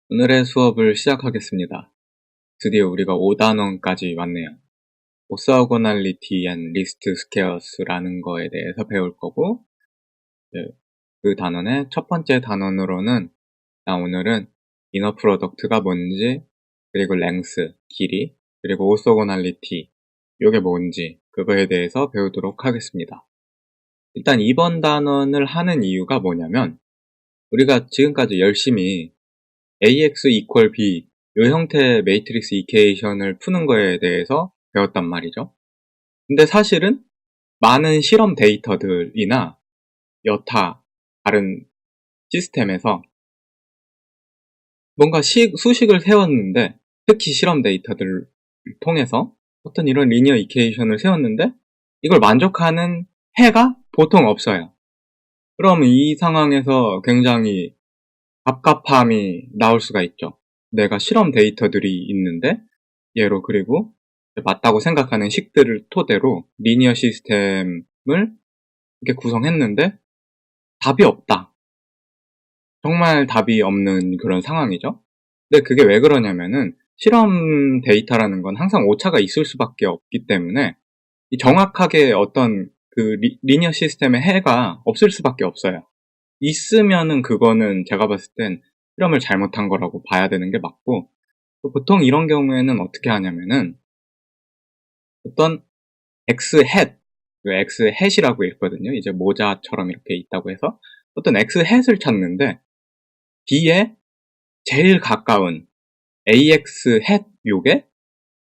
오늘의 수업을 시작하겠습니다. 드디어 우리가 5단원까지 왔네요. 오사고널리티 앤 리스트 스퀘어스라는 거에 대해서 배울 거고, 그 단원의 첫 번째 단원으로는 오늘은 이너 프로덕트가 뭔지, 그리고 랭스, 길이, 그리고 오소고널리티, 이게 뭔지 그거에 대해서 배우도록 하겠습니다. 일단 이번 단원을 하는 이유가 뭐냐면, 우리가 지금까지 열심히 AX equal B 이 형태의 매트릭스 이퀘이션을 푸는 거에 대해서 배웠단 말이죠. 근데 사실은 많은 실험 데이터들이나 여타 다른 시스템에서 뭔가 수식을 세웠는데, 특히 실험 데이터들을 통해서 어떤 이런 리니어 이퀘이션을 세웠는데 이걸 만족하는 해가 보통 없어요. 그럼 이 상황에서 굉장히 갑갑함이 나올 수가 있죠. 내가 실험 데이터들이 있는데 얘로, 그리고 맞다고 생각하는 식들을 토대로 리니어 시스템을 이렇게 구성했는데 답이 없다. 정말 답이 없는 그런 상황이죠. 근데 그게 왜 그러냐면은 실험 데이터라는 건 항상 오차가 있을 수밖에 없기 때문에 정확하게 어떤 그 리니어 시스템의 해가 없을 수밖에 없어요. 있으면은 그거는 제가 봤을 땐 실험을 잘못한 거라고 봐야 되는 게 맞고, 또 보통 이런 경우에는 어떻게 하냐면은 어떤 x 햇, x 햇이라고 있거든요. 이제 모자처럼 이렇게 있다고 해서 어떤 x 햇을 찾는데 b에 제일 가까운 ax 햇 요게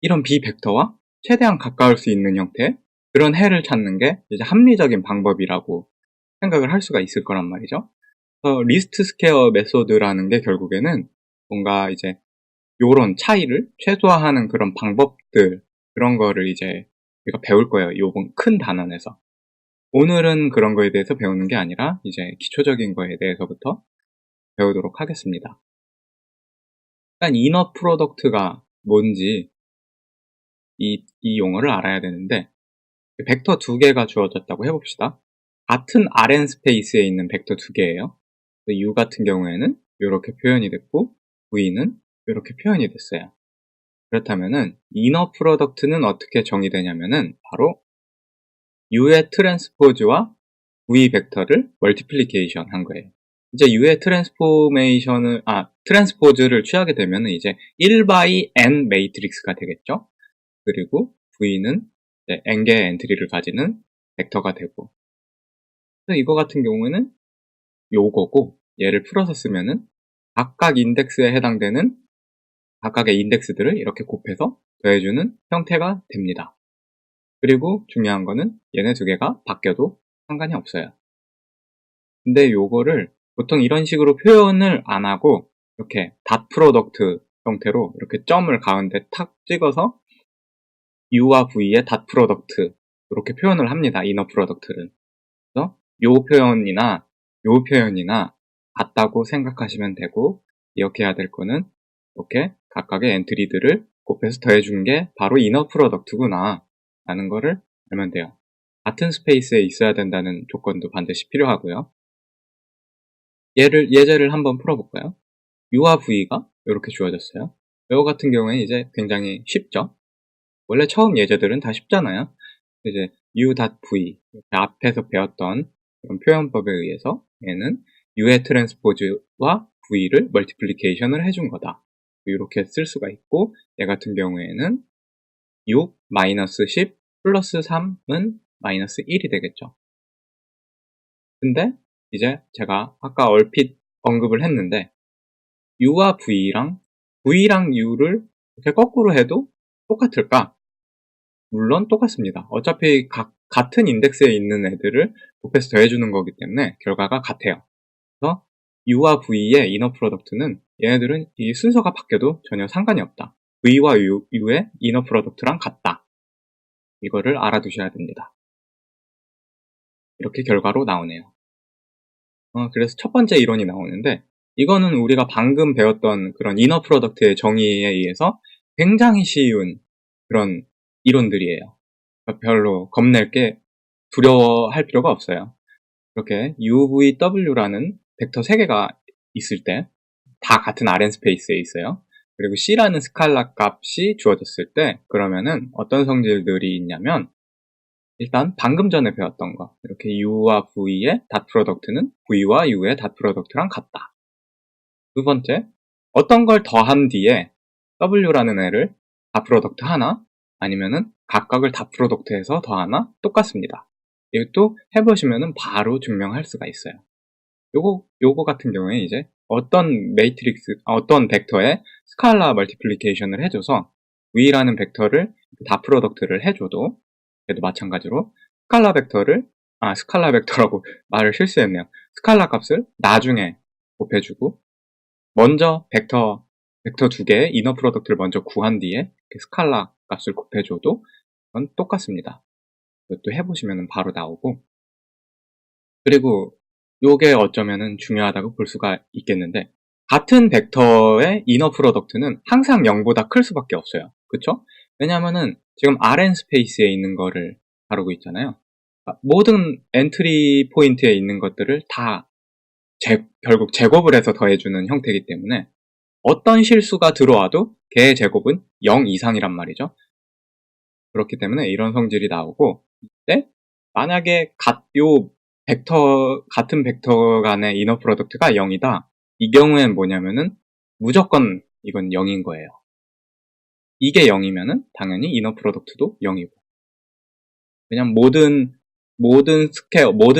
이런 b 벡터와 최대한 가까울 수 있는 형태, 그런 해를 찾는 게 이제 합리적인 방법이라고 생각을 할 수가 있을 거란 말이죠. 그래서 리스트 스퀘어 메소드라는 게 결국에는 뭔가 이제 요런 차이를 최소화하는 그런 방법들, 그런 거를 이제 우리가 배울 거예요. 요번 큰 단원에서. 오늘은 그런 거에 대해서 배우는 게 아니라 이제 기초적인 거에 대해서부터 배우도록 하겠습니다. 일단 이너 프로덕트가 뭔지 이 용어를 알아야 되는데, 벡터 두 개가 주어졌다고 해봅시다. 같은 Rn 스페이스에 있는 벡터 두 개예요. U 같은 경우에는 이렇게 표현이 됐고 V는 이렇게 표현이 됐어요. 그렇다면은 이너 프로덕트는 어떻게 정의되냐면은 바로 U의 트랜스포즈와 V 벡터를 멀티플리케이션 한 거예요. 이제 U의 트랜스포즈를 취하게 되면은 이제 1by n 매트릭스가 되겠죠. 그리고 V는 n 개의 엔트리를 가지는 벡터가 되고, 그래서 이거 같은 경우에는 요거고, 얘를 풀어서 쓰면은 각각 인덱스에 해당되는 각각의 인덱스들을 이렇게 곱해서 더해주는 형태가 됩니다. 그리고 중요한 거는 얘네 두 개가 바뀌어도 상관이 없어요. 근데 요거를 보통 이런 식으로 표현을 안 하고 이렇게 닷 프로덕트 형태로 이렇게 점을 가운데 탁 찍어서 U와 V의 닷 프로덕트 이렇게 표현을 합니다. 이너 프로덕트를. 그래서 요 표현이나 같다고 생각하시면 되고, 기억해야 될 거는 이렇게 각각의 엔트리들을 곱해서 더해준 게 바로 이너 프로덕트구나 라는 거를 알면 돼요. 같은 스페이스에 있어야 된다는 조건도 반드시 필요하고요. 예제를 한번 풀어볼까요? U와 V가 이렇게 주어졌어요. 이거 같은 경우에 이제 굉장히 쉽죠? 원래 처음 예제들은 다 쉽잖아요. 이제 U.V 앞에서 배웠던 그런 표현법에 의해서 얘는 U의 트랜스포즈와 V를 멀티플리케이션을 해준 거다. 이렇게 쓸 수가 있고, 얘 같은 경우에는 6 마이너스 10 플러스 3은 마이너스 1이 되겠죠. 근데 이제 제가 아까 얼핏 언급을 했는데 U와 V랑 U를 이렇게 거꾸로 해도 똑같을까? 물론 똑같습니다. 어차피 같은 인덱스에 있는 애들을 곱해서 더해주는 거기 때문에 결과가 같아요. 그래서 U와 V의 이너 프로덕트는 얘네들은 이 순서가 바뀌어도 전혀 상관이 없다. V와 U의 이너 프로덕트랑 같다. 이거를 알아두셔야 됩니다. 이렇게 결과로 나오네요. 그래서 첫 번째 이론이 나오는데, 이거는 우리가 방금 배웠던 그런 이너 프로덕트의 정의에 의해서 굉장히 쉬운 그런 이론들이에요. 별로 겁낼 게 두려워할 필요가 없어요. 이렇게 UVW라는 벡터 3개가 있을 때 다 같은 Rn 스페이스에 있어요. 그리고 C라는 스칼라 값이 주어졌을 때 그러면은 어떤 성질들이 있냐면 일단 방금 전에 배웠던 거 이렇게 U와 V의 닷 프로덕트는 V와 U의 닷 프로덕트랑 같다. 두 번째, 어떤 걸 더한 뒤에 W라는 애를 닷 프로덕트 하나 아니면은 각각을 닷 프로덕트해서 더하나 똑같습니다. 이것도 해보시면은 바로 증명할 수가 있어요. 요거 같은 경우에 이제 어떤 어떤 벡터에 스칼라 멀티플리케이션을 해줘서 V라는 벡터를 닷 프로덕트를 해줘도 얘도 마찬가지로 스칼라 벡터라고 말을 실수했네요. 스칼라 값을 나중에 곱해주고 먼저 벡터 2개의 이너 프로덕트를 먼저 구한 뒤에 스칼라 값을 곱해줘도 그건 똑같습니다. 이것도 해보시면 바로 나오고 그리고 요게 어쩌면은 중요하다고 볼 수가 있겠는데 같은 벡터의 이너 프로덕트는 항상 0보다 클 수밖에 없어요. 그쵸? 왜냐면은 지금 Rn 스페이스에 있는 거를 다루고 있잖아요. 모든 엔트리 포인트에 있는 것들을 다 결국 제곱을 해서 더해주는 형태이기 때문에 어떤 실수가 들어와도 걔의 제곱은 0 이상이란 말이죠. 그렇기 때문에 이런 성질이 나오고 만약에 같은 벡터 간의 이너 프로덕트가 0이다. 이 경우엔 뭐냐면은 무조건 이건 0인 거예요. 이게 0이면은 당연히 이너 프로덕트도 0이고. 왜냐면 모든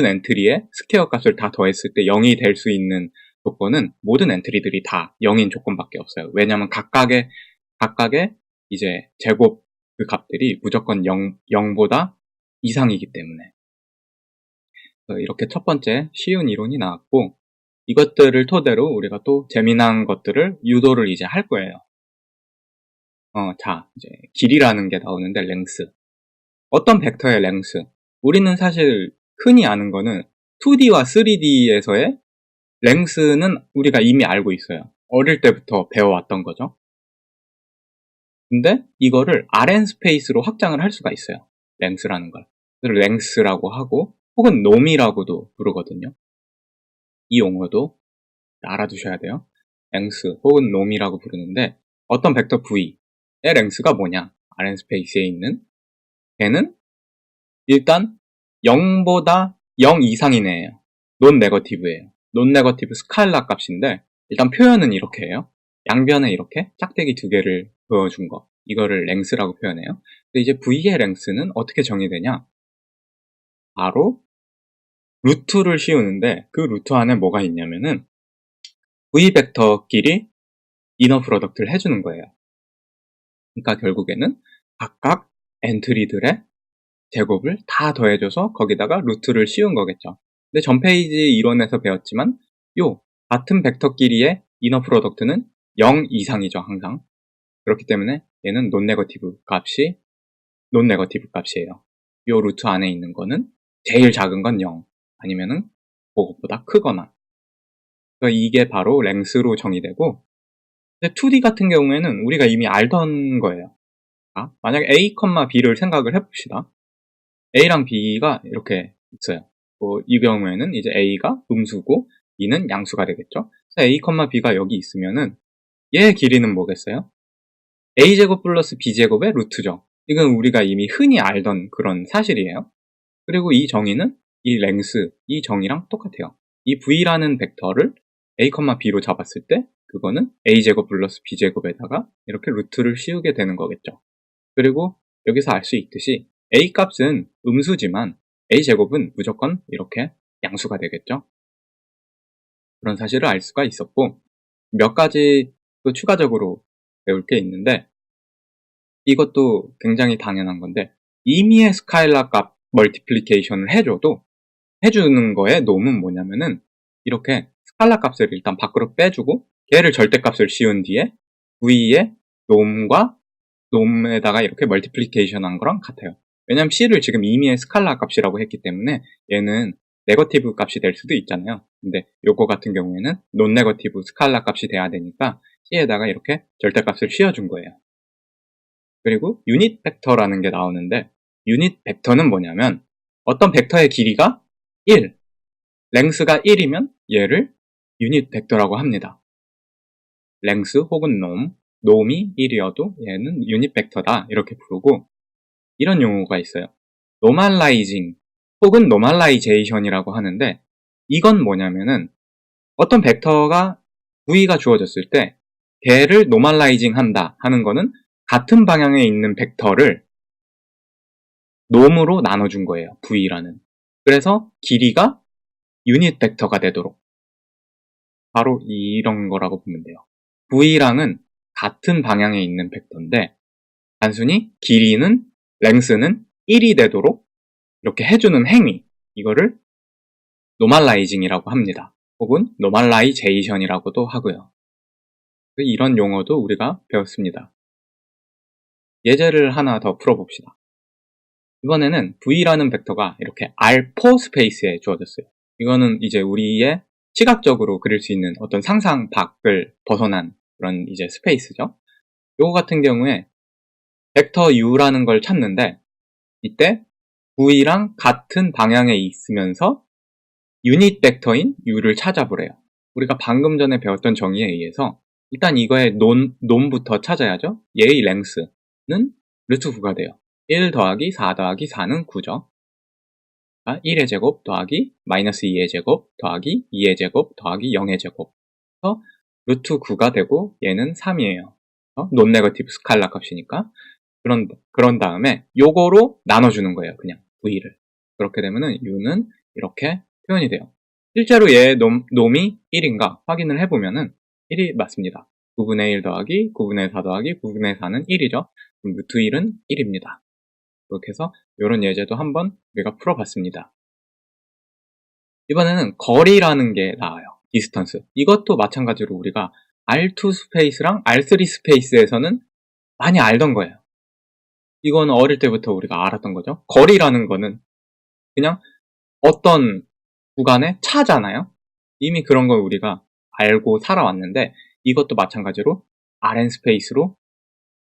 엔트리에 스퀘어 값을 다 더했을 때 0이 될 수 있는 조건은 모든 엔트리들이 다 0인 조건밖에 없어요. 왜냐면 각각의 이제 제곱 그 값들이 무조건 0보다 이상이기 때문에. 이렇게 첫 번째 쉬운 이론이 나왔고 이것들을 토대로 우리가 또 재미난 것들을 유도를 이제 할 거예요. 자, 이제 길이라는 게 나오는데 랭스. 어떤 벡터의 랭스. 우리는 사실 흔히 아는 거는 2D와 3D에서의 랭스는 우리가 이미 알고 있어요. 어릴 때부터 배워왔던 거죠. 근데 이거를 Rn 스페이스로 확장을 할 수가 있어요. 랭스라는 걸. 그래서 랭스라고 하고 혹은 놈이라고도 부르거든요. 이 용어도 알아두셔야 돼요. 랭스 혹은 놈이라고 부르는데 어떤 벡터 V의 랭스가 뭐냐? Rn 스페이스에 있는 걔는 일단 0보다 0 이상인 애예요. 논 네거티브예요. 논 네거티브 스칼라 값인데 일단 표현은 이렇게 해요. 양변에 이렇게 짝대기 2개를 그어준 거. 이거를 랭스라고 표현해요. 근데 이제 V의 랭스는 어떻게 정의되냐? 바로 루트를 씌우는데 그 루트 안에 뭐가 있냐면은 V 벡터끼리 이너 프로덕트를 해주는 거예요. 그러니까 결국에는 각각 엔트리들의 제곱을 다 더해줘서 거기다가 루트를 씌운 거겠죠. 근데 전 페이지 이론에서 배웠지만 같은 벡터끼리의 이너 프로덕트는 0 이상이죠, 항상. 그렇기 때문에 얘는 논 네거티브 값이에요. 요 루트 안에 있는 거는 제일 작은 건 0, 아니면은 그것보다 크거나. 그러니까 이게 바로 랭스로 정의되고, 근데 2D 같은 경우에는 우리가 이미 알던 거예요. 만약에 A, B를 생각을 해봅시다. A랑 B가 이렇게 있어요. 이 경우에는 이제 A가 음수고 B는 양수가 되겠죠. 그래서 A, B가 여기 있으면은 얘의 길이는 뭐겠어요? A제곱 플러스 B제곱의 루트죠. 이건 우리가 이미 흔히 알던 그런 사실이에요. 그리고 이 정의는 이 랭스, 이 정의랑 똑같아요. 이 V라는 벡터를 A, B로 잡았을 때 그거는 A제곱 플러스 B제곱에다가 이렇게 루트를 씌우게 되는 거겠죠. 그리고 여기서 알 수 있듯이 A 값은 음수지만 A제곱은 무조건 이렇게 양수가 되겠죠. 그런 사실을 알 수가 있었고 몇 가지 또 추가적으로 배울 게 있는데 이것도 굉장히 당연한 건데 임의의 스칼라 값 멀티플리케이션을 해주는 거의 놈은 뭐냐면은 이렇게 스칼라 값을 일단 밖으로 빼주고 걔를 절대값을 씌운 뒤에 V의 놈에다가 이렇게 멀티플리케이션 한 거랑 같아요. 왜냐면 C를 지금 임의의 스칼라 값이라고 했기 때문에 얘는 네거티브 값이 될 수도 있잖아요. 근데 요거 같은 경우에는 논 네거티브 스칼라 값이 돼야 되니까 C에다가 이렇게 절대값을 씌워준 거예요. 그리고 유닛 벡터라는 게 나오는데 유닛 벡터는 뭐냐면 어떤 벡터의 길이가 1, 랭스가 1이면 얘를 유닛 벡터라고 합니다. 랭스 혹은 놈이 1이어도 얘는 유닛 벡터다 이렇게 부르고, 이런 용어가 있어요. 노멀라이징 혹은 노멀라이제이션이라고 하는데, 이건 뭐냐면은 어떤 벡터가 V가 주어졌을 때 걔를 노멀라이징 한다 하는 거는 같은 방향에 있는 벡터를 놈으로 나눠준 거예요. V라는. 그래서 길이가 유닛 벡터가 되도록. 바로 이런 거라고 보면 돼요. V랑은 같은 방향에 있는 벡터인데 단순히 길이는, 랭스는 1이 되도록 이렇게 해주는 행위, 이거를 노멀라이징이라고 합니다. 혹은 노멀라이제이션이라고도 하고요. 이런 용어도 우리가 배웠습니다. 예제를 하나 더 풀어봅시다. 이번에는 V라는 벡터가 이렇게 R4 스페이스에 주어졌어요. 이거는 이제 우리의 시각적으로 그릴 수 있는 어떤 상상 밖을 벗어난 그런 이제 스페이스죠. 요거 같은 경우에 벡터 U라는 걸 찾는데, 이때 V랑 같은 방향에 있으면서 유닛 벡터인 U를 찾아보래요. 우리가 방금 전에 배웠던 정의에 의해서 일단 이거의 논부터 찾아야죠. 얘의 랭스는 루트 9가 돼요. 1 더하기 4 더하기 4는 9죠. 1의 제곱 더하기 마이너스 2의 제곱 더하기 2의 제곱 더하기 0의 제곱. 그래서 루트 9가 되고 얘는 3이에요. 논 네거티브 스칼라 값이니까. 그런 다음에 요거로 나눠주는 거예요. 그냥 V를. 그렇게 되면은 U는 이렇게 표현이 돼요. 실제로 얘의 놈이 1인가 확인을 해보면은 1이 맞습니다. 9분의 1 더하기 9분의 4 더하기 9분의 4는 1이죠. 그럼 루트 1은 1입니다. 그렇게 해서 이런 예제도 한번 우리가 풀어봤습니다. 이번에는 거리라는 게 나와요. 디스턴스. 이것도 마찬가지로 우리가 R2 스페이스랑 R3 스페이스에서는 많이 알던 거예요. 이건 어릴 때부터 우리가 알았던 거죠. 거리라는 거는 그냥 어떤 구간의 차잖아요. 이미 그런 걸 우리가 알고 살아왔는데, 이것도 마찬가지로 Rn 스페이스로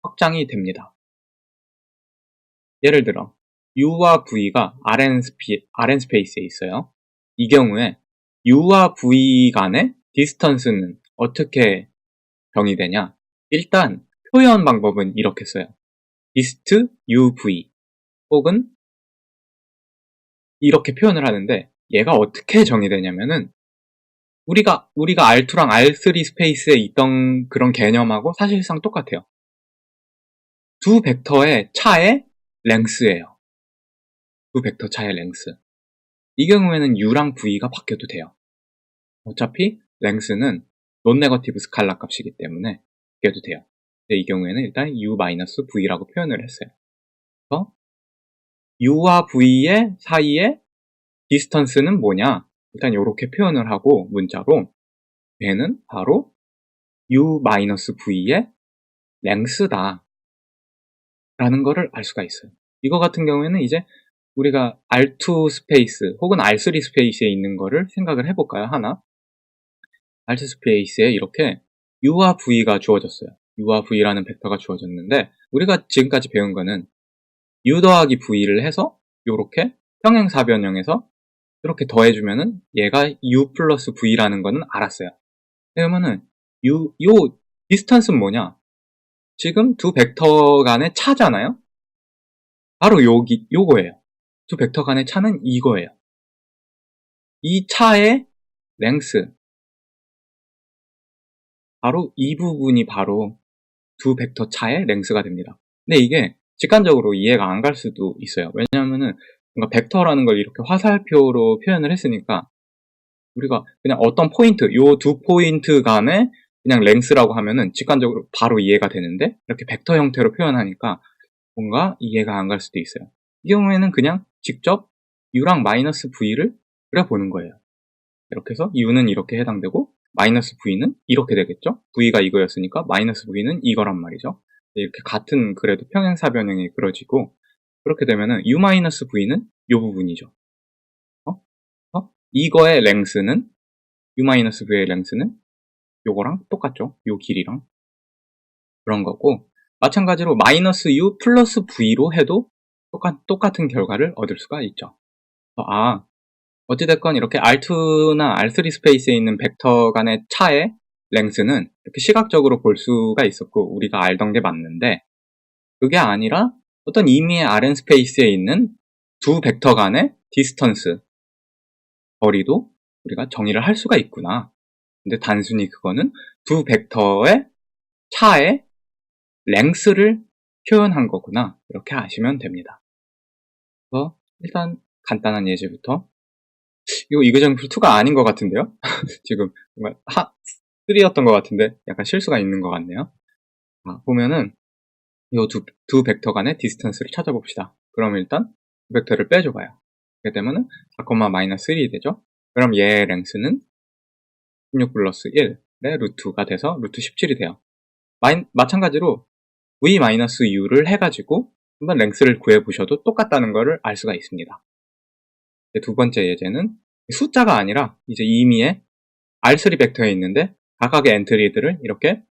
확장이 됩니다. 예를 들어 U와 V가 Rn 스페이스에 있어요. 이 경우에 U와 V 간의 디스턴스는 어떻게 정의되냐? 일단 표현 방법은 이렇게 써요. dist uv 혹은 이렇게 표현을 하는데, 얘가 어떻게 정의되냐면은 우리가 R2랑 R3 스페이스에 있던 그런 개념하고 사실상 똑같아요. 두 벡터의 차의 랭스예요. 두 벡터 차의 랭스. 이 경우에는 U랑 V가 바뀌어도 돼요. 어차피 랭스는 논 네거티브 스칼라 값이기 때문에 바뀌어도 돼요. 근데 이 경우에는 일단 U-V라고 표현을 했어요. 그래서 U와 V의 사이의 디스턴스는 뭐냐? 일단 이렇게 표현을 하고 문자로 얘는 바로 U-V의 랭스다 라는 거를 알 수가 있어요. 이거 같은 경우에는 이제 우리가 R2 스페이스 혹은 R3 스페이스에 있는 거를 생각을 해볼까요? 하나, R2 스페이스에 이렇게 U와 V가 주어졌어요. U와 V라는 벡터가 주어졌는데, 우리가 지금까지 배운 거는 U 더하기 V를 해서 이렇게 평행사변형에서 이렇게 더해주면은 얘가 U 플러스 V라는 거는 알았어요. 그러면은 요 디스턴스는 뭐냐? 지금 두 벡터 간의 차잖아요? 바로 요거예요. 두 벡터 간의 차는 이거예요. 이 차의 랭스, 바로 이 부분이 바로 두 벡터 차의 랭스가 됩니다. 근데 이게 직관적으로 이해가 안 갈 수도 있어요. 왜냐하면은 뭔가 벡터라는 걸 이렇게 화살표로 표현을 했으니까 우리가 그냥 어떤 포인트, 요 두 포인트 간의 그냥 랭스라고 하면은 직관적으로 바로 이해가 되는데, 이렇게 벡터 형태로 표현하니까 뭔가 이해가 안 갈 수도 있어요. 이 경우에는 그냥 직접 U랑 마이너스 V를 그려보는 거예요. 이렇게 해서 U는 이렇게 해당되고 마이너스 V는 이렇게 되겠죠? V가 이거였으니까 마이너스 V는 이거란 말이죠. 이렇게 같은 그래도 평행사변형이 그려지고, 그렇게 되면은 U-V는 이 부분이죠. 이거의 랭스는, U-V의 랭스는 요거랑 똑같죠? 요 길이랑. 그런 거고, 마찬가지로 마이너스 U 플러스 V로 해도 똑같은 결과를 얻을 수가 있죠. 어찌됐건 이렇게 R2나 R3 스페이스에 있는 벡터 간의 차의 랭스는 이렇게 시각적으로 볼 수가 있었고 우리가 알던 게 맞는데, 그게 아니라 어떤 임의의 Rn 스페이스에 있는 두 벡터 간의 디스턴스, 거리도 우리가 정의를 할 수가 있구나. 근데 단순히 그거는 두 벡터의 차의 랭스를 표현한 거구나, 이렇게 아시면 됩니다. 그래서 일단 간단한 예제부터. 이거 이그젠플 2가 아닌 것 같은데요? 지금 정말 3였던 것 같은데 약간 실수가 있는 것 같네요. 보면은 이 두 벡터 간의 디스턴스를 찾아봅시다. 그럼 일단 두 벡터를 빼줘봐요. 그렇게 되면은 4,-3이 되죠? 그럼 얘의 랭스는 16 플러스 1의 루트가 돼서 루트 17이 돼요. 마찬가지로 v-u를 해가지고 한번 랭스를 구해보셔도 똑같다는 것을 알 수가 있습니다. 두 번째 예제는 숫자가 아니라 이제 임의의 R3 벡터에 있는데 각각의 엔트리들을 이렇게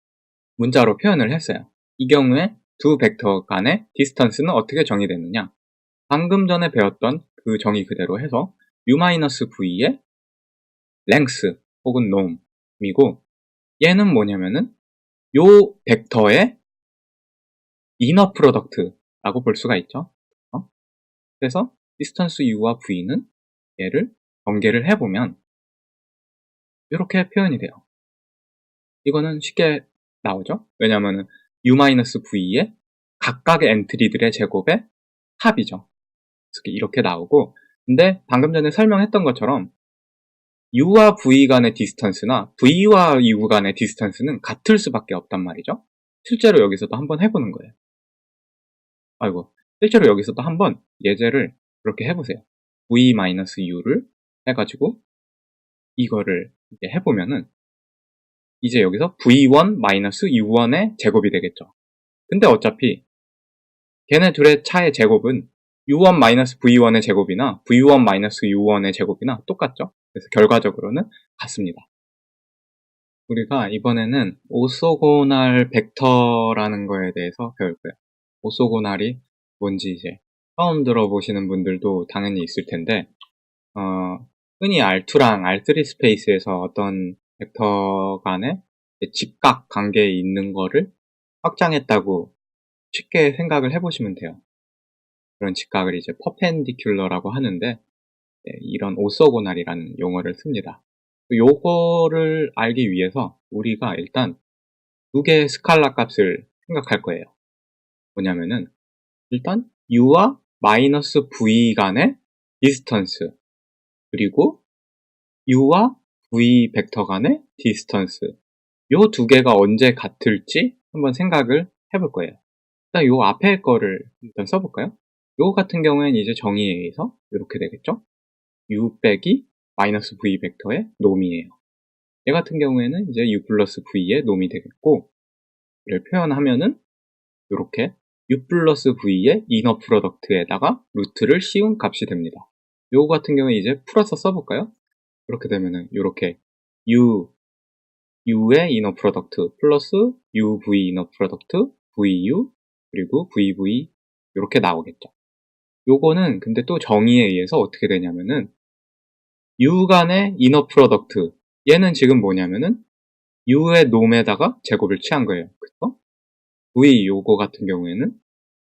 문자로 표현을 했어요. 이 경우에 두 벡터 간의 디스턴스는 어떻게 정의되느냐? 방금 전에 배웠던 그 정의 그대로 해서 u-v의 length 혹은 norm이고, 얘는 뭐냐면은 요 벡터의 이너 프로덕트라고 볼 수가 있죠. 그래서 디스턴스 u와 v는 얘를 전개를 해보면 이렇게 표현이 돼요. 이거는 쉽게 나오죠. 왜냐하면 u-v의 각각의 엔트리들의 제곱의 합이죠. 이렇게 나오고, 근데 방금 전에 설명했던 것처럼 u와 v 간의 디스턴스나 v와 u 간의 디스턴스는 같을 수밖에 없단 말이죠. 실제로 여기서도 한번 해보는 거예요. 실제로 여기서도 한번 예제를 그렇게 해보세요. v-u를 해가지고 이거를 이제 해보면은 이제 여기서 v1-u1의 제곱이 되겠죠. 근데 어차피 걔네 둘의 차의 제곱은 u1-v1의 제곱이나 v1-u1의 제곱이나 똑같죠. 그래서 결과적으로는 같습니다. 우리가 이번에는 오소고날 벡터라는 거에 대해서 배울 거예요. 오소고날이 뭔지 이제 처음 들어보시는 분들도 당연히 있을 텐데, 흔히 R2랑 R3 스페이스에서 어떤 벡터 간의 직각 관계에 있는 거를 확장했다고 쉽게 생각을 해보시면 돼요. 그런 직각을 이제 퍼펜디큘러라고 하는데, 이런 오소고날이라는 용어를 씁니다. 요거를 알기 위해서 우리가 일단 두 개의 스칼라 값을 생각할 거예요. 뭐냐면은 일단 u와 마이너스 v 간의 디스턴스, 그리고 u와 v 벡터 간의 디스턴스, 요 두 개가 언제 같을지 한번 생각을 해볼 거예요. 일단 요 앞에 거를 일단 써볼까요? 요 같은 경우에는 이제 정의에 의해서 이렇게 되겠죠? u 빼기 마이너스 v 벡터의 놈이에요. 얘 같은 경우에는 이제 u 플러스 v의 놈이 되겠고, 이를 표현하면은 이렇게 u 플러스 v의 이너 프로덕트에다가 루트를 씌운 값이 됩니다. 요거 같은 경우에 이제 풀어서 써볼까요? 그렇게 되면은 이렇게 u의 이너 프로덕트 플러스 uv 이너 프로덕트 vu 그리고 vv 이렇게 나오겠죠. 요거는 근데 또 정의에 의해서 어떻게 되냐면은 u 간의 이너 프로덕트, 얘는 지금 뭐냐면은 u의 놈에다가 제곱을 취한 거예요. 그쵸? v 요거 같은 경우에는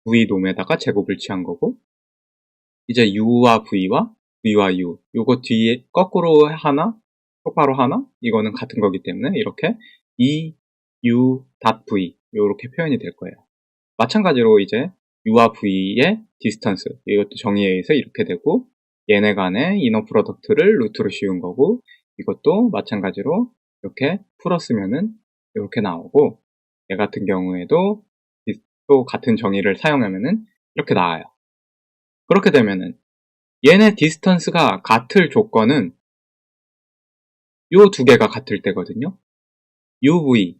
v 놈에다가 제곱을 취한 거고, 이제 u와 v와 v와 u 요거 뒤에 거꾸로 하나 똑바로 하나 이거는 같은 거기 때문에 이렇게 u.v 요렇게 표현이 될 거예요. 마찬가지로 이제 u와 v의 디스턴스, 이것도 정의에 의해서 이렇게 되고, 얘네 간의 이너 프로덕트를 루트로 씌운 거고, 이것도 마찬가지로 이렇게 풀었으면은 이렇게 나오고, 얘 같은 경우에도 또 같은 정의를 사용하면은 이렇게 나와요. 그렇게 되면은 얘네 디스턴스가 같을 조건은 요 두 개가 같을 때거든요. uv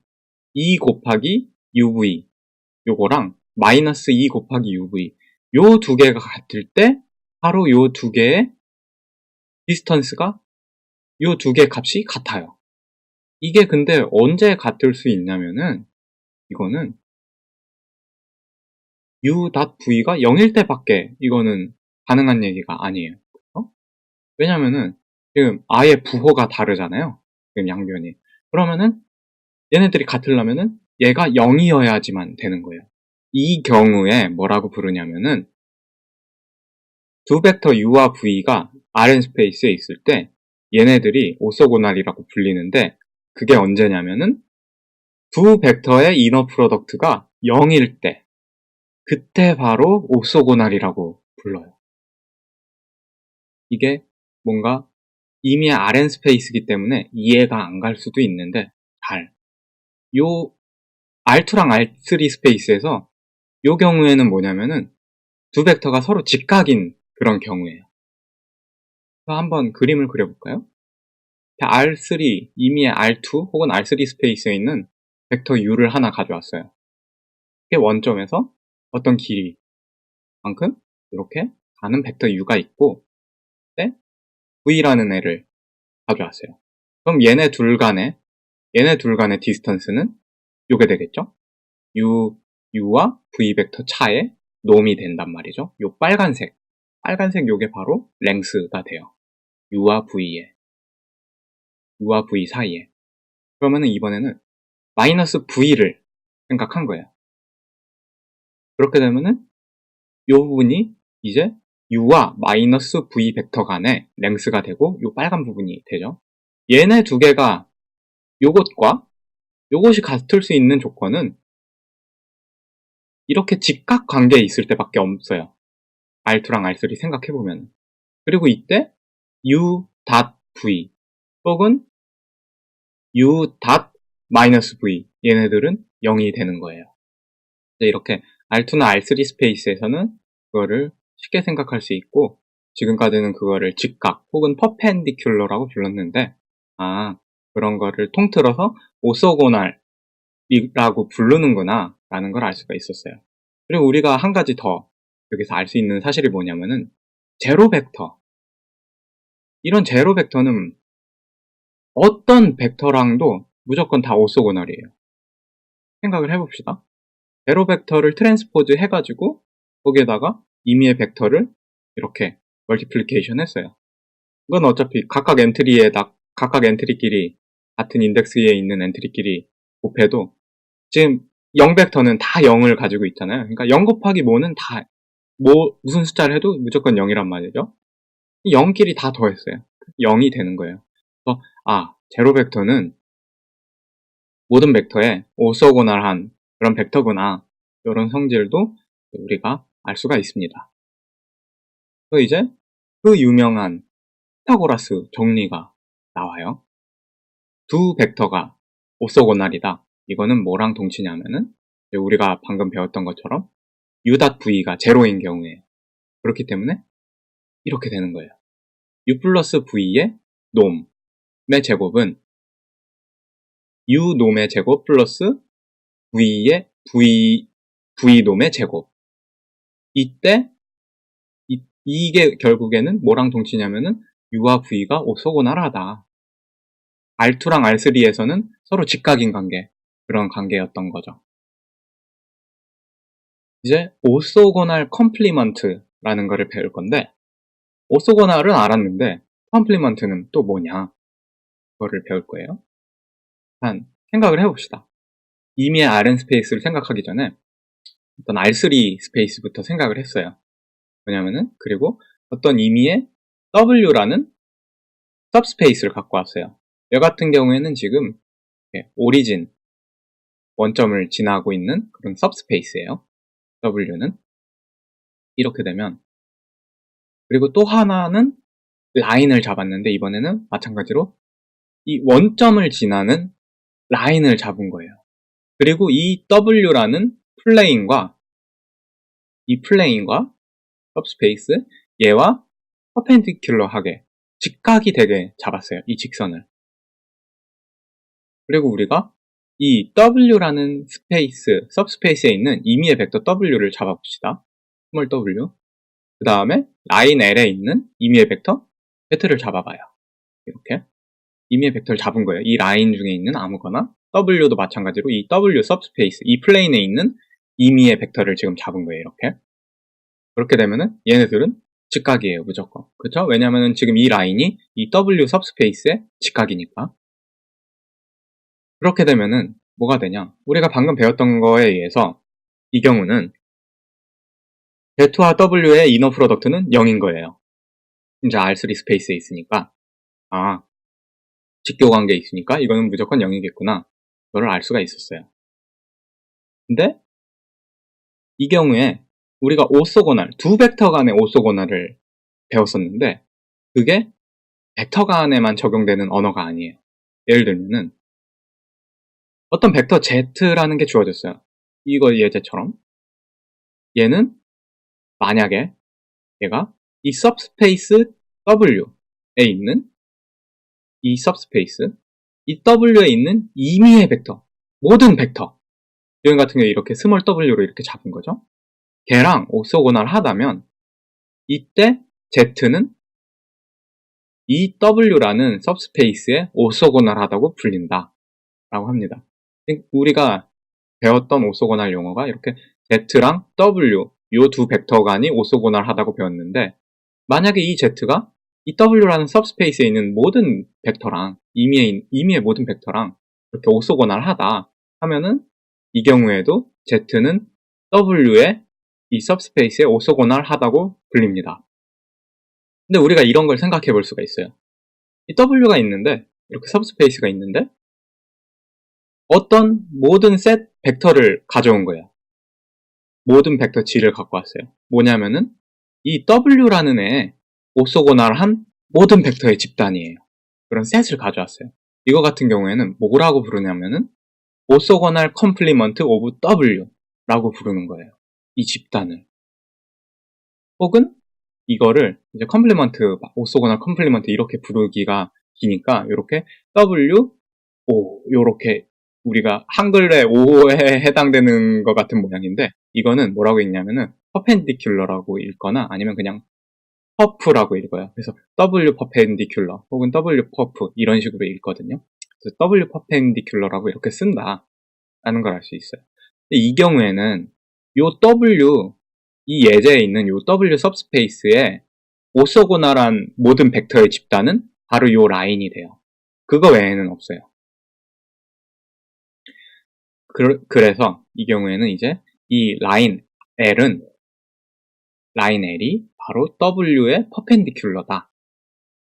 2 곱하기 uv 요거랑 마이너스 2 곱하기 uv 요 두 개가 같을 때 바로 요 두 개의 디스턴스가 요 두 개 값이 같아요. 이게 근데 언제 같을 수 있냐면은 이거는 u.v가 0일 때밖에 이거는 가능한 얘기가 아니에요. 그렇죠? 왜냐면은 지금 아예 부호가 다르잖아요. 지금 양변이. 그러면은 얘네들이 같으려면은 얘가 0이어야지만 되는 거예요. 이 경우에 뭐라고 부르냐면은 두 벡터 u와 v가 Rn 스페이스에 있을 때 얘네들이 오소고날이라고 불리는데 그게 언제냐면은 두 벡터의 이너 프로덕트가 0일 때 그때 바로 오소고날이라고 불러요. 이게 뭔가 이미 Rn 스페이스이기 때문에 이해가 안 갈 수도 있는데 요 R2랑 R3 스페이스에서 요 경우에는 뭐냐면은 두 벡터가 서로 직각인 그런 경우예요. 그래서 한번 그림을 그려볼까요? R3, 이미의 R2 혹은 R3 스페이스에 있는 벡터 U를 하나 가져왔어요. 이게 원점에서 어떤 길이만큼 이렇게 가는 벡터 U가 있고 네? V라는 애를 가져왔어요. 그럼 얘네 둘 간의 디스턴스는 요게 되겠죠? U와 V 벡터 차의 놈이 된단 말이죠. 요 빨간색 요게 바로 랭스가 돼요. U와 V 사이에. 그러면은 이번에는 마이너스 V를 생각한 거예요. 그렇게 되면은 이 부분이 이제 U와 마이너스 V 벡터 간의 랭스가 되고 이 빨간 부분이 되죠. 얘네 두 개가 요것과 요것이 같을 수 있는 조건은 이렇게 직각 관계에 있을 때밖에 없어요. R2랑 R3 생각해보면. 그리고 이때 U.V 혹은 U.-V 얘네들은 0이 되는 거예요. 이렇게 R2나 R3 스페이스에서는 그거를 쉽게 생각할 수 있고 지금까지는 그거를 직각 혹은 퍼펜디큘러라고 불렀는데 그런 거를 통틀어서 오소고날이라고 부르는구나 라는 걸 알 수가 있었어요. 그리고 우리가 한 가지 더 여기서 알 수 있는 사실이 뭐냐면은 제로 벡터, 이런 제로 벡터는 어떤 벡터랑도 무조건 다 오소고날이에요. 생각을 해봅시다. 제로 벡터를 트랜스포즈 해가지고 거기에다가 임의의 벡터를 이렇게 멀티플리케이션 했어요. 이건 어차피 각각 엔트리끼리 같은 인덱스에 있는 엔트리끼리 곱해도 지금 0벡터는 다 0을 가지고 있잖아요. 그러니까 0 곱하기 뭐는 다 무슨 숫자를 해도 무조건 0이란 말이죠. 0끼리 다 더했어요. 0이 되는 거예요. 그래서 제로 벡터는 모든 벡터에 오소고날한 그런 벡터구나. 이런 성질도 우리가 알 수가 있습니다. 그래서 이제 그 유명한 피타고라스 정리가 나와요. 두 벡터가 오소고날이다. 이거는 뭐랑 동치냐면은 우리가 방금 배웠던 것처럼 U.V가 제로인 경우에 그렇기 때문에 이렇게 되는 거예요. U 플러스 V의 놈의 제곱은 U 놈의 제곱 플러스 V의 V 놈의 제곱. 이때 이게 결국에는 뭐랑 동치냐면은 U와 V가 오소고날하다. R2랑 R3에서는 서로 직각인 관계, 그런 관계였던 거죠. 이제 오소고날 컴플리먼트라는 거를 배울 건데 오소고날은 알았는데 컴플리먼트는 또 뭐냐, 그거를 배울 거예요. 생각을 해봅시다. 이미의 Rn 스페이스를 생각하기 전에 어떤 R3 스페이스부터 생각을 했어요. 뭐냐면은 그리고 어떤 이미의 W라는 सब스페이스를 갖고 왔어요. 얘 같은 경우에는 지금 오리진 원점을 지나고 있는 그런 सब스페이스예요. W는 이렇게 되면, 그리고 또 하나는 라인을 잡았는데 이번에는 마찬가지로 이 원점을 지나는 라인을 잡은 거예요. 그리고 이 W라는 플레인과 सब스페이스 얘와 퍼펜디큘러하게 직각이 되게 잡았어요. 이 직선을. 그리고 우리가 이 W라는 सब스페이스에 있는 임의의 벡터 W를 잡아봅시다. 스몰 W. 그 다음에 라인 L에 있는 임의의 벡터 Z를 잡아봐요. 이렇게. 임의의 벡터를 잡은 거예요. 이 라인 중에 있는 아무거나. W도 마찬가지로 이 W सब스페이스, 이 플레인에 있는 임의의 벡터를 지금 잡은 거예요. 이렇게. 그렇게 되면은 얘네들은 직각이에요, 무조건. 그쵸? 왜냐면은 지금 이 라인이 이 W सब스페이스의 직각이니까. 그렇게 되면은 뭐가 되냐? 우리가 방금 배웠던 거에 의해서 이 경우는 Z와 W의 이너 프로덕트는 0인 거예요. 이제 R3 스페이스에 있으니까 직교관계에 있으니까 이거는 무조건 0이겠구나. 그걸 알 수가 있었어요. 근데 이 경우에 우리가 오소고날, 두 벡터 간의 오소고날을 배웠었는데 그게 벡터 간에만 적용되는 언어가 아니에요. 예를 들면은 어떤 벡터 Z라는 게 주어졌어요. 이거 예제처럼 얘는 만약에 얘가 이 subspace W에 있는 이 subspace 이 W에 있는 임의의 벡터, 모든 벡터 이런 같은 경우에 이렇게 스몰 w로 이렇게 잡은 거죠. 걔랑 오소고날 하다면 이때 Z는 이 W라는 subspace에 오소고날 하다고 불린다 라고 합니다. 우리가 배웠던 오소고날 용어가 이렇게 Z랑 W 요 두 벡터 간이 오소고날 하다고 배웠는데 만약에 이 Z가 이 W라는 subspace에 있는 모든 벡터랑 임의의 모든 벡터랑 이렇게 오소고날 하다 하면은 이 경우에도 Z는 W의 이 subspace에 오소고날 하다고 불립니다. 근데 우리가 이런 걸 생각해 볼 수가 있어요. 이 W가 있는데 이렇게 subspace가 있는데 어떤 모든 셋 벡터를 가져온 거예요. 모든 벡터 G를 갖고 왔어요. 뭐냐면은 이 W라는 애에 오소고날한 모든 벡터의 집단이에요. 그런 셋을 가져왔어요. 이거 같은 경우에는 뭐라고 부르냐면은 오소고날 컴플리먼트 오브 W라고 부르는 거예요. 이 집단을. 혹은 이거를 이제 오소고날 컴플리먼트 이렇게 부르기가 기니까 이렇게 W, O 요렇게 우리가 한글의 O에 해당되는 것 같은 모양인데 이거는 뭐라고 읽냐면은 퍼펜디큘러라고 읽거나 아니면 그냥 퍼프라고 읽어요. 그래서 W 퍼펜디큘러 혹은 W 퍼프 이런 식으로 읽거든요. 그래서 W 퍼펜디큘러라고 이렇게 쓴다 라는 걸 알 수 있어요. 근데 이 경우에는 요 W 이 예제에 있는 요 W सब스페이스에 오소고날한 모든 벡터의 집단은 바로 요 라인이 돼요. 그거 외에는 없어요. 그래서 이 경우에는 이제 이 라인 L이 바로 W의 퍼펜디큘러다.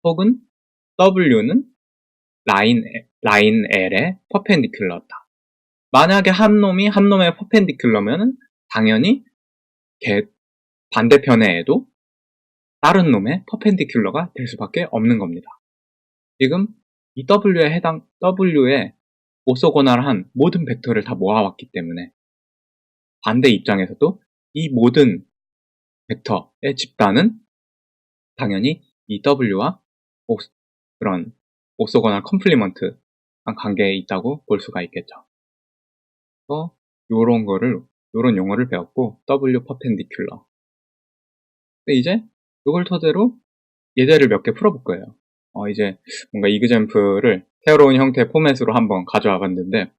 혹은 W는 라인 L의 퍼펜디큘러다. 만약에 한 놈의 퍼펜디큘러면 당연히 반대편의 애도 다른 놈의 퍼펜디큘러가 될 수밖에 없는 겁니다. 지금 이 W에 오소고날한 모든 벡터를 다 모아왔기 때문에 반대 입장에서도 이 모든 벡터의 집단은 당연히 이 W와 그런 오소고날 컴플리먼트한 관계에 있다고 볼 수가 있겠죠. 그래서 요런 용어를 배웠고 W 퍼펜디큘러. 이제 이걸 토대로 예제를 몇 개 풀어볼 거예요. 이제 뭔가 이그젬플을 새로운 형태의 포맷으로 한번 가져와 봤는데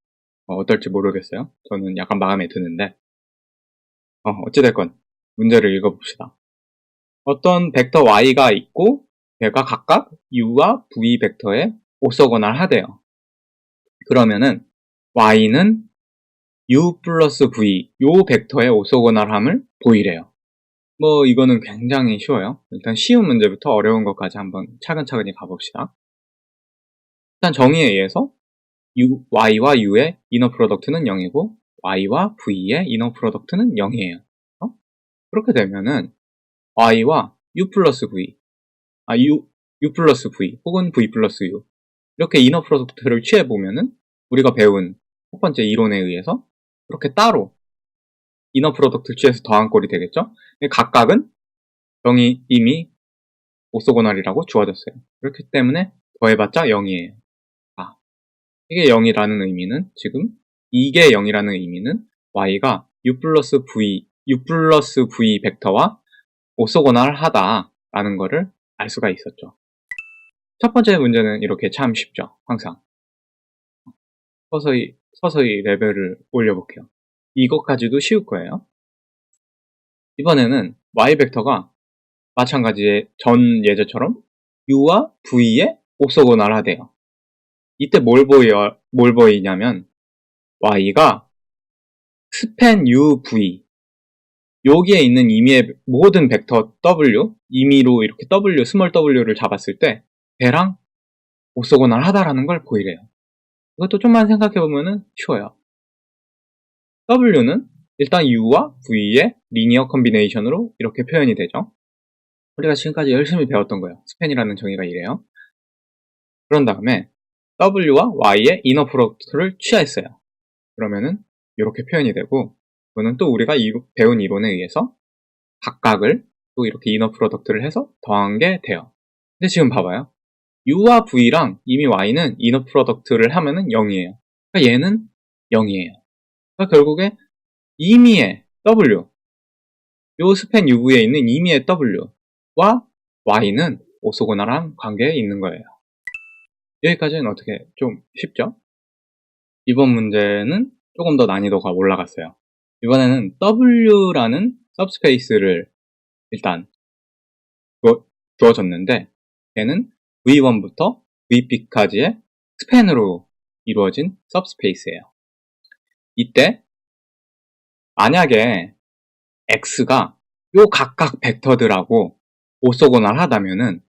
어떨지 모르겠어요. 저는 약간 마음에 드는데 어찌됐건 문제를 읽어봅시다. 어떤 벡터 y가 있고 걔가 각각 u와 v 벡터에 오소고날 하대요. 그러면은 y는 u 플러스 v 요 벡터의 오소고날함을 보이래요. 이거는 굉장히 쉬워요. 일단 쉬운 문제부터 어려운 것까지 한번 차근차근히 가봅시다. 일단 정의에 의해서 y와 u의 이너 프로덕트는 0이고 y와 v의 이너 프로덕트는 0이에요. 그렇게 되면은 y와 u 플러스 v, u 플러스 v 혹은 v 플러스 u 이렇게 이너 프로덕트를 취해보면은 우리가 배운 첫 번째 이론에 의해서 이렇게 따로 이너 프로덕트를 취해서 더한 꼴이 되겠죠? 각각은 이미 오소고날이라고 주어졌어요. 그렇기 때문에 더해봤자 0이에요. 이게 0이라는 의미는 이게 0이라는 의미는 y가 u 플러스 v 벡터와 오소고날 하다라는 거를 알 수가 있었죠. 첫 번째 문제는 이렇게 참 쉽죠. 항상 서서히 레벨을 올려볼게요. 이것까지도 쉬울 거예요. 이번에는 y 벡터가 마찬가지의 전 예제처럼 U와 V에 옵소고날 하대요. 이때 뭘 보이냐면 Y가 스팬 U, V 여기에 있는 임의의 모든 벡터 W, 임의로 이렇게 W, 스몰 w를 잡았을 때 걔랑 옵소고날 하다라는 걸 보이래요. 이것도 좀만 생각해보면 쉬워요. W는 일단 U와 V의 리니어 컨비네이션으로 이렇게 표현이 되죠. 우리가 지금까지 열심히 배웠던 거예요. 스팬이라는 정의가 이래요. 그런 다음에 W와 Y의 이너 프로덕트를 취하했어요. 그러면은 이렇게 표현이 되고, 이거는 또 우리가 배운 이론에 의해서 각각을 또 이렇게 이너 프로덕트를 해서 더한 게 돼요. 근데 지금 봐봐요. U와 V랑 이미 Y는 이너 프로덕트를 하면은 0이에요. 그러니까 얘는 0이에요. 그러니까 결국에 임의의 W, 요 스팬 UV에 있는 임의의 W와 Y는 오소고나랑 관계에 있는 거예요. 여기까지는 어떻게 좀 쉽죠? 이번 문제는 조금 더 난이도가 올라갔어요. 이번에는 W라는 서브스페이스를 일단 주어졌는데 얘는 V1부터 VP까지의 스팬으로 이루어진 서브스페이스예요. 이때 만약에 X가 요 각각 벡터들하고 오소고날 하다면은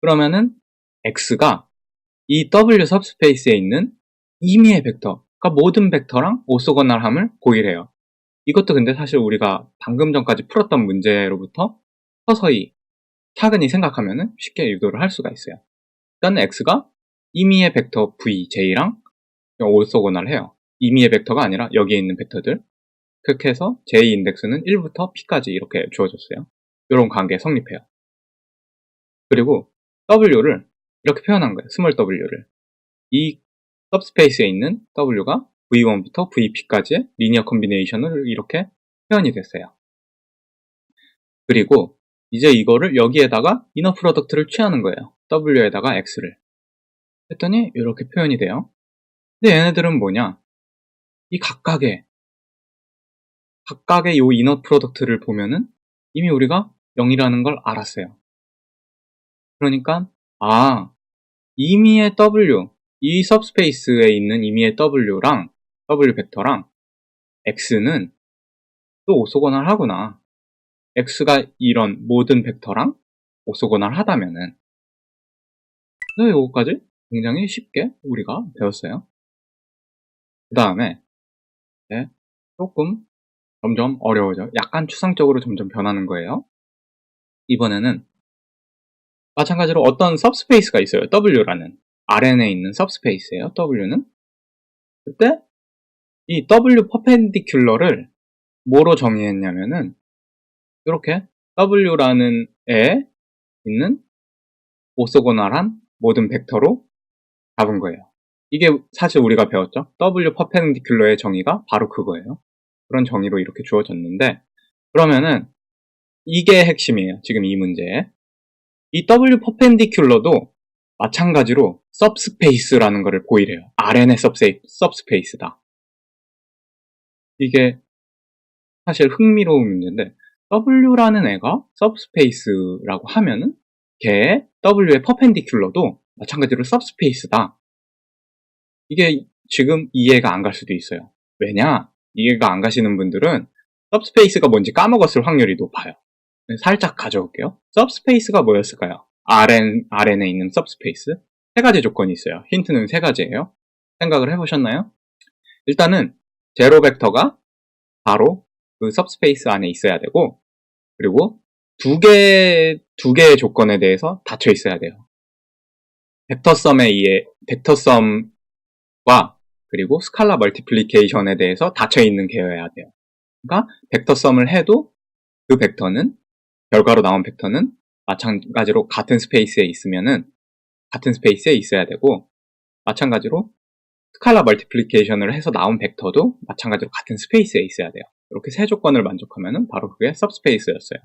그러면은 X가 이 W 서브스페이스에 있는 임의의 벡터, 그러니까 모든 벡터랑 오소고날함을 고일해요. 이것도 근데 사실 우리가 방금 전까지 풀었던 문제로부터 서서히 차근히 생각하면 쉽게 유도를 할 수가 있어요. 일단 X가 임의의 벡터 VJ랑 오소고날 해요. 임의의 벡터가 아니라 여기에 있는 벡터들. 그렇게 해서 J 인덱스는 1부터 P까지 이렇게 주어졌어요. 이런 관계 성립해요. 그리고 W를 이렇게 표현한 거예요. 스몰 w를. 이 서브스페이스에 있는 W가 V1부터 VP까지의 리니어 컨비네이션을 이렇게 표현이 됐어요. 그리고 이제 이거를 여기에다가 이너 프로덕트를 취하는 거예요. W에다가 X를. 했더니 이렇게 표현이 돼요. 근데 얘네들은 뭐냐? 이 각각의 요 이너 프로덕트를 보면은 이미 우리가 0이라는 걸 알았어요. 그러니까 임의의 W, 이 서브스페이스에 있는 임의의 W랑 W 벡터랑 X는 또 오소고날 하구나. X가 이런 모든 벡터랑 오소고날 하다면은 이거까지 굉장히 쉽게 우리가 배웠어요. 그 다음에 조금 점점 어려워져. 약간 추상적으로 점점 변하는 거예요. 이번에는 마찬가지로 어떤 서브스페이스가 있어요. W라는 RN에 있는 서브스페이스예요. W는. 그때 이 W 퍼펜디큘러를 뭐로 정의했냐면은 이렇게 W라는 에 있는 오소고날한 모든 벡터로 잡은 거예요. 이게 사실 우리가 배웠죠. W 퍼펜디큘러의 정의가 바로 그거예요. 그런 정의로 이렇게 주어졌는데 그러면은 이게 핵심이에요. 지금 이 문제에. 이 W 퍼펜디큘러도 마찬가지로 서브스페이스라는 것을 보이래요. RN의 서브스페이스다. 이게 사실 흥미로운 문제인데 W라는 애가 서브스페이스라고 하면은 걔의 W의 퍼펜디큘러도 마찬가지로 서브스페이스다. 이게 지금 이해가 안 갈 수도 있어요. 왜냐? 이해가 안 가시는 분들은 서브스페이스가 뭔지 까먹었을 확률이 높아요. 살짝 가져올게요. 서브스페이스가 뭐였을까요? RN에 있는 서브스페이스? 세 가지 조건이 있어요. 힌트는 세 가지예요. 생각을 해보셨나요? 일단은 제로 벡터가 바로 그 서브스페이스 안에 있어야 되고 그리고 두 개의 조건에 대해서 닫혀 있어야 돼요. 벡터썸과 그리고 스칼라 멀티플리케이션에 대해서 닫혀 있는 계여야 돼요. 그러니까 벡터썸을 해도 그 벡터는 결과로 나온 벡터는 마찬가지로 같은 스페이스에 있어야 되고 마찬가지로 스칼라 멀티플리케이션을 해서 나온 벡터도 마찬가지로 같은 스페이스에 있어야 돼요. 이렇게 세 조건을 만족하면 바로 그게 서브스페이스였어요.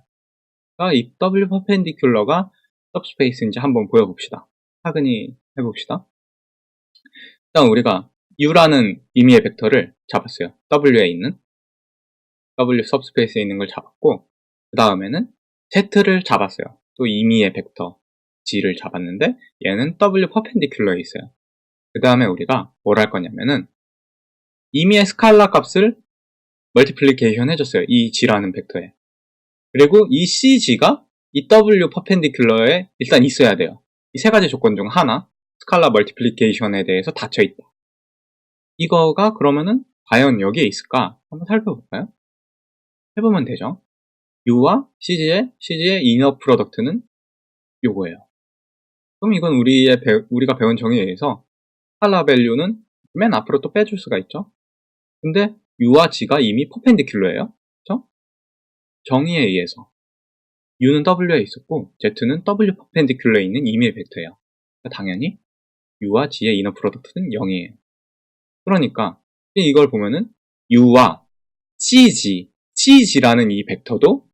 그러니까 이 W 퍼펜디큘러가 서브스페이스인지 한번 보여봅시다. 차근히 해봅시다. 일단 우리가 U라는 임의의 벡터를 잡았어요. W에 있는 W 서브스페이스에 있는 걸 잡았고 그 다음에는 Z를 잡았어요. 또 임의의 벡터 G를 잡았는데 얘는 W 퍼펜디큘러에 있어요. 그 다음에 우리가 뭘 할 거냐면은 임의의 스칼라 값을 멀티플리케이션 해줬어요. 이 G라는 벡터에. 그리고 이 CG가 이 W 퍼펜디큘러에 일단 있어야 돼요. 이 세 가지 조건 중 하나, 스칼라 멀티플리케이션에 대해서 닫혀있다. 이거가 그러면은 과연 여기에 있을까? 한번 살펴볼까요? 해보면 되죠. U와 CG의 이너 프로덕트는 요거예요. 그럼 이건 우리가 배운 정의에 의해서 스칼라 밸류는 맨 앞으로 또 빼줄 수가 있죠. 근데 U와 G가 이미 퍼펜디큘러예요. 그렇죠? 정의에 의해서 U는 W에 있었고 Z는 W 퍼펜디큘러에 있는 임의의 벡터예요. 그러니까 당연히 U와 G의 이너 프로덕트는 0이에요. 그러니까 이걸 보면은 U와 CG라는 이 벡터도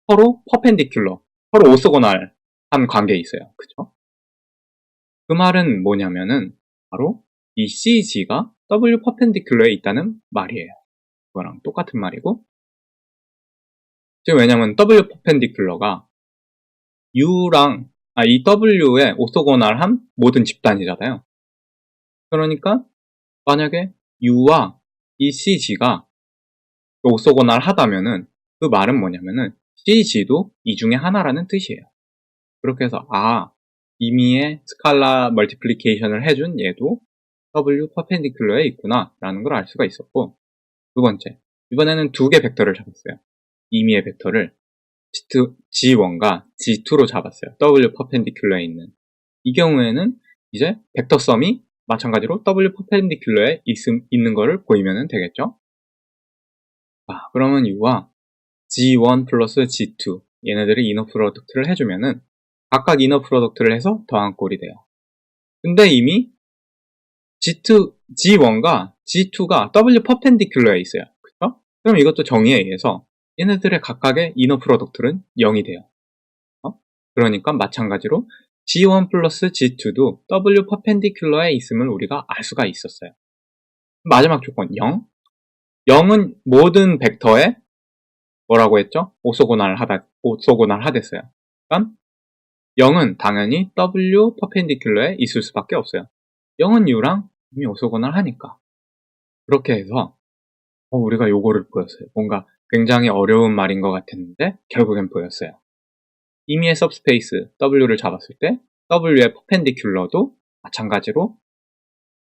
서로 퍼펜디큘러, 서로 오소고날한 관계에 있어요. 그죠? 그 말은 뭐냐면은 바로 이 CG가 W 퍼펜디큘러에 있다는 말이에요. 그거랑 똑같은 말이고, 지금 왜냐면 W 퍼펜디큘러가 이 W에 오소고날한 모든 집단이잖아요. 그러니까 만약에 U와 이 CG가 오소고날하다면은 그 말은 뭐냐면은 CG도 이 중에 하나라는 뜻이에요. 그렇게 해서 임의의 스칼라 멀티플리케이션을 해준 얘도 W 퍼펜디큘러에 있구나 라는 걸 알 수가 있었고, 두 번째, 이번에는 두 개 벡터를 잡았어요. 임의의 벡터를 G1과 G2로 잡았어요. W 퍼펜디큘러에 있는. 이 경우에는 이제 벡터 썸이 마찬가지로 W 퍼펜디큘러에 있는 거를 보이면 되겠죠. 그러면 U와 G1 플러스 G2 얘네들이 이너 프로덕트를 해주면은 각각 이너 프로덕트를 해서 더한 꼴이 돼요. 근데 이미 G1과 G2가 W 퍼펜디큘러에 있어요. 그쵸? 그럼 이것도 정의에 의해서 얘네들의 각각의 이너 프로덕트는 0이 돼요. 그러니까 마찬가지로 G1 플러스 G2도 W 퍼펜디큘러에 있음을 우리가 알 수가 있었어요. 마지막 조건 0. 0은 모든 벡터에 뭐라고 했죠? 오소고날 하댔어요. 그러니까 0은 당연히 W 퍼펜디큘러에 있을 수밖에 없어요. 0은 U랑 이미 오소고날 하니까. 그렇게 해서 우리가 요거를 보였어요. 뭔가 굉장히 어려운 말인 것 같았는데 결국엔 보였어요. 임의의 सब스페이스 W를 잡았을 때 W의 퍼펜디큘러도 마찬가지로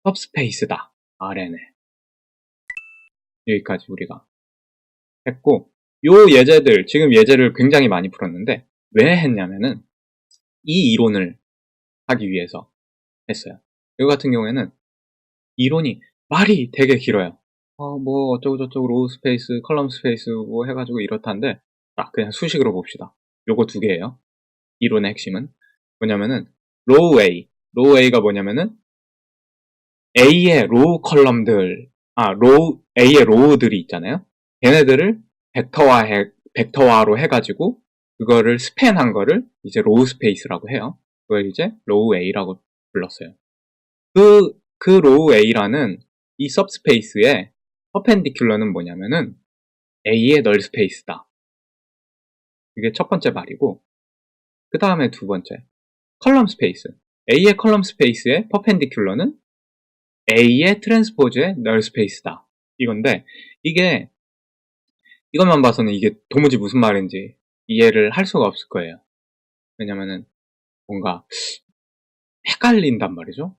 सब스페이스다. RN에. 여기까지 우리가 했고, 요 예제들, 지금 예제를 굉장히 많이 풀었는데 왜 했냐면은 이 이론을 하기 위해서 했어요. 이거 같은 경우에는 이론이 말이 되게 길어요. 뭐 어쩌고저쩌고 로우 스페이스, 컬럼 스페이스 뭐 해가지고 이렇다는데 그냥 수식으로 봅시다. 요거 두 개예요. 이론의 핵심은 뭐냐면은 로우 A가 뭐냐면은 A의 로우 컬럼들, A의 로우들이 있잖아요. 얘네들을 벡터화로 해가지고 그거를 스팬한 거를 이제 로우 스페이스라고 해요. 그걸 이제 로우 A라고 불렀어요. 그 로우 A라는 이 सब스페이스의 퍼펜디큘러는 뭐냐면은 A의 널 스페이스다. 이게 첫 번째 말이고, 그 다음에 두 번째, 컬럼 스페이스. A의 컬럼 스페이스의 퍼펜디큘러는 A의 트랜스포즈의 널 스페이스다. 이건데, 이것만 봐서는 이게 도무지 무슨 말인지 이해를 할 수가 없을 거예요. 왜냐면은 뭔가 헷갈린단 말이죠.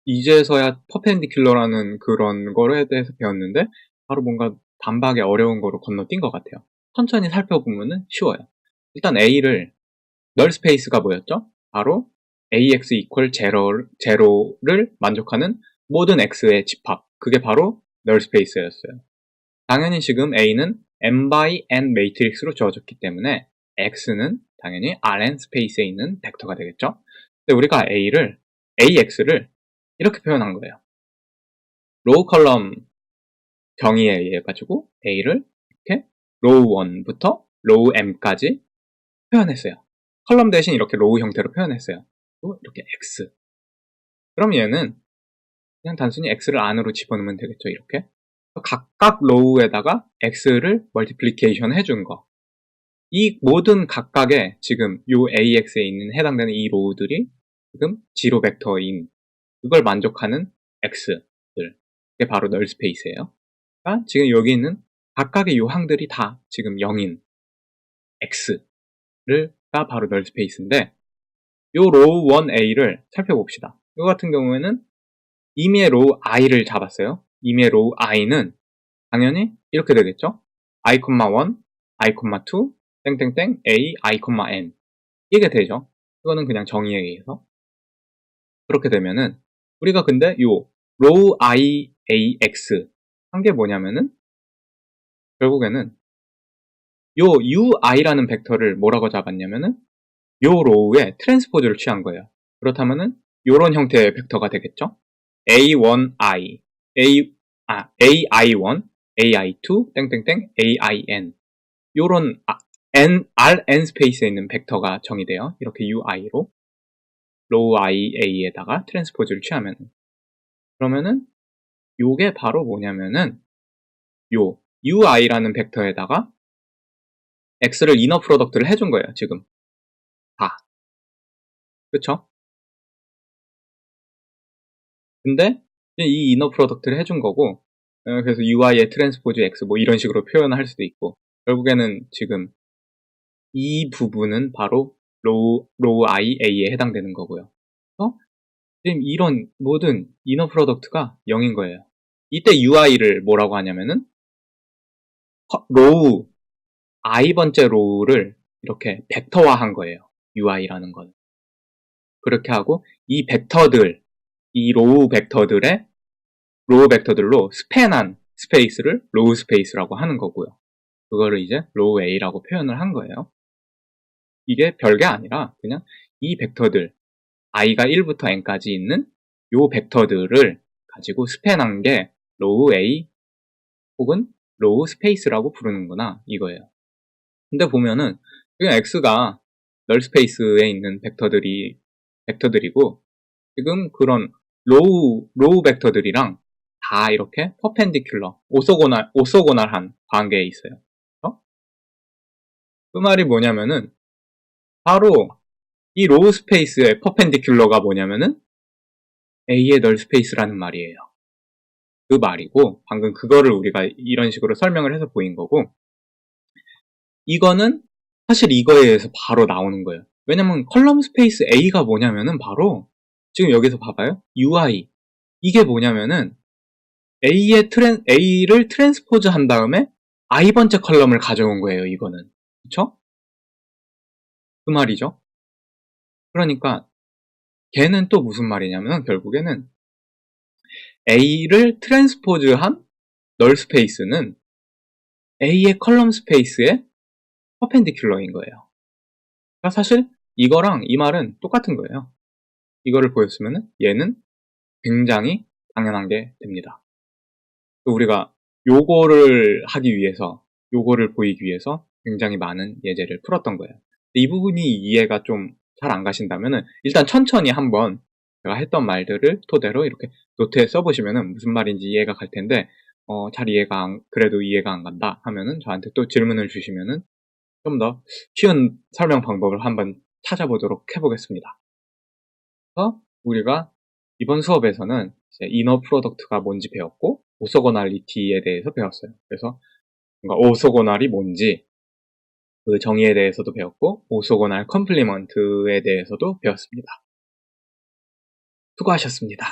이제서야 퍼펜디큘러라는 그런 거에 대해서 배웠는데 바로 뭔가 단박에 어려운 거로 건너뛴 것 같아요. 천천히 살펴보면은 쉬워요. 일단 A를 널 스페이스가 뭐였죠? 바로 AX equal 0를 만족하는 모든 X의 집합. 그게 바로 널 스페이스였어요. 당연히 지금 A는 n by n 매트릭스로 주어졌기 때문에 X는 당연히 Rn 스페이스에 있는 벡터가 되겠죠? 근데 우리가 AX를 이렇게 표현한 거예요. 로우 컬럼 정의에 의해 가지고 A를 이렇게 로우 1부터 로우 m까지 표현했어요. 컬럼 대신 이렇게 로우 형태로 표현했어요. 또 이렇게 X. 그럼 얘는 그냥 단순히 X를 안으로 집어넣으면 되겠죠, 이렇게. 각각 로우에다가 X를 멀티플리케이션 해준 거. 이 모든 각각의 지금 요 AX에 있는 해당되는 이 로우들이 지금 지로 벡터인 그걸 만족하는 X들. 그게 바로 널 스페이스예요. 그러니까 지금 여기 있는 각각의 요 항들이 다 지금 0인 X가 바로 널 스페이스인데 요 로우 1A를 살펴봅시다. 이거 같은 경우에는 임의의 로우 i를 잡았어요. 임의의 로우 i는 당연히 이렇게 되겠죠. i, 1, i, 2, 땡땡땡, a, i, n 이게 되죠. 이거는 그냥 정의에 의해서. 그렇게 되면은 우리가 근데 요 로우 i, a, x 한 게 뭐냐면은 결국에는 요 ui라는 벡터를 뭐라고 잡았냐면은 요 로우에 트랜스포즈를 취한 거예요. 그렇다면은 요런 형태의 벡터가 되겠죠. a1i, ai1, ai2, 땡땡땡, ain 요런 rn 스페이스에 있는 벡터가 정의돼요. 이렇게 ui로 로우 ia에다가 트랜스포즈를 취하면 그러면은 요게 바로 뭐냐면은 요 ui라는 벡터에다가 x를 이너 프로덕트를 해준 거예요. 지금 다 그쵸? 근데 이 이너 프로덕트를 해준 거고 그래서 ui의 트랜스포즈 x 뭐 이런 식으로 표현할 수도 있고 결국에는 지금 이 부분은 바로 로우 ia에 해당되는 거고요. 지금 이런 모든 이너 프로덕트가 0인 거예요. 이때 ui를 뭐라고 하냐면은 로우 i번째 로우를 이렇게 벡터화한 거예요. ui라는 건. 그렇게 하고 이 벡터들, 이 로우 벡터들로 스팬한 스페이스를 로우 스페이스라고 하는 거고요. 그거를 이제 로우 a라고 표현을 한 거예요. 이게 별게 아니라 그냥 이 벡터들 i가 1부터 n까지 있는 요 벡터들을 가지고 스팬한 게 로우 a 혹은 로우 스페이스라고 부르는구나 이거예요. 근데 보면은 지금 x가 널 스페이스에 있는 벡터들이고 지금 그런 로우 벡터들이랑 다 이렇게 퍼펜디큘러, 오소고날한 관계에 있어요. 그 말이 뭐냐면은 바로 이 로우 스페이스의 퍼펜디큘러가 뭐냐면은 A의 널 스페이스라는 말이에요. 그 말이고 방금 그거를 우리가 이런 식으로 설명을 해서 보인 거고 이거는 사실 이거에 의해서 바로 나오는 거예요. 왜냐면 컬럼 스페이스 A가 뭐냐면은 바로 지금 여기서 봐봐요. UI 이게 뭐냐면은 A를 트랜스포즈 한 다음에 i번째 컬럼을 가져온 거예요. 이거는 그쵸? 그 말이죠. 그러니까 걔는 또 무슨 말이냐면 결국에는 A를 트랜스포즈한 널 스페이스는 A의 컬럼 스페이스에 퍼펜디큘러인 거예요. 그러니까 사실 이거랑 이 말은 똑같은 거예요. 이거를 보였으면 얘는 굉장히 당연한 게 됩니다. 우리가 요거를 하기 위해서 요거를 보이기 위해서 굉장히 많은 예제를 풀었던 거예요. 이 부분이 이해가 좀 잘 안 가신다면 일단 천천히 한번 제가 했던 말들을 토대로 이렇게 노트에 써보시면 무슨 말인지 이해가 갈 텐데 그래도 이해가 안 간다 하면은 저한테 또 질문을 주시면은 좀 더 쉬운 설명 방법을 한번 찾아보도록 해보겠습니다. 그래서 우리가 이번 수업에서는 이제 이너 프로덕트가 뭔지 배웠고 오소고널리티에 대해서 배웠어요. 그래서 뭔가 오소고널이 뭔지 그 정의에 대해서도 배웠고 오소고널 컴플리먼트에 대해서도 배웠습니다. 수고하셨습니다.